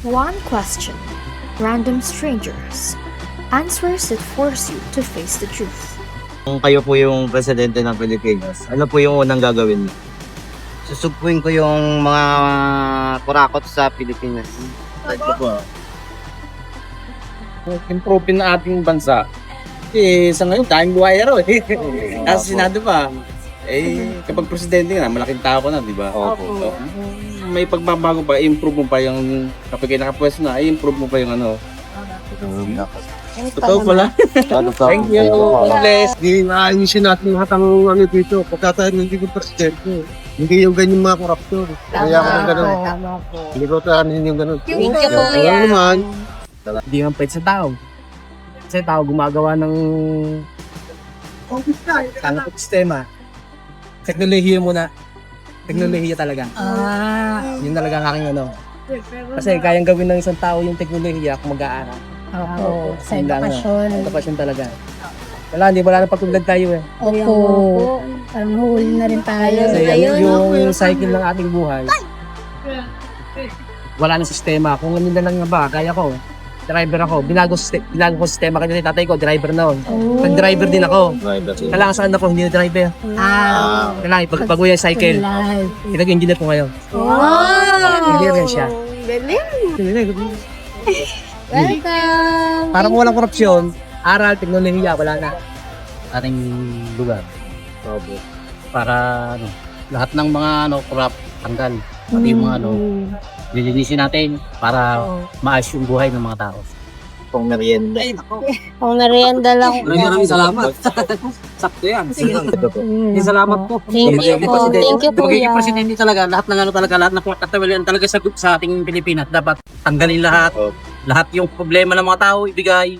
One question. Random strangers. Answers that force you to face the truth. Kung kayo po yung presidente ng Pilipinas, ano po yung unang gagawin niyo? Susugpuin ko yung mga kurakot sa Pilipinas. Ito po. Improve na ating bansa. Sa ngayon, tayong buhay araw eh. Kasi sinado pa, kapag presidente ka na, malaking tao ka na, di ba? Opo. So, may pagbabago pa, improve mo pa yung, kapag nakapwesto na, improve mo pa yung ano. Totoo pala. Thank you. God bless. Hindi maayusin natin lahat ang ano dito. Pagka tayo hindi ko presidente, hindi yung ganyan mga korupsyon. Kaya ako ng ganun. Hindi ko tahanin yung ganun. Thank you po Kaya naman, Hindi naman pwede sa tao. Kasi tao gumagawa ng sistema. Teknolohiya muna. Teknolohiya talaga. Yun talaga ang aking ano. Kasi kayang gawin ng isang tao yung teknolohiya kung mag-aaral. Oo, sa Yun lang, edukasyon. Edukasyon talaga. Wala na pagtulad tayo eh. Opo. Parang huli na rin tayo. Kasi yung cycle ng ating buhay, wala na sistema. Kung ano na lang nga ba, kaya ko, driver ako, binago ko sistema kasi tatay ko, driver na ako. Nag-driver din ako. Kailangan saan ako, hindi na driver. Kailangan ipagbago yung cycle. Pinag-engineer ko ngayon. Engineer rin siya. Welcome! Parang walang korupsyon, aral, teknolohiya, wala na. Ating lugar. Para lahat ng mga corrupt tanggal. Pati yung mga lilinisin natin para maayos yung buhay ng mga tao. Pong merienda. Kung merienda lang. Maraming salamat. Sakto yan. Salamat po. Thank you po. Thank you po. Magiging presidente talaga, lahat ng lahat ng katawalian talaga sa ating Pilipinas dapat tanggalin lahat. Lahat yung problema ng mga tao ibigay.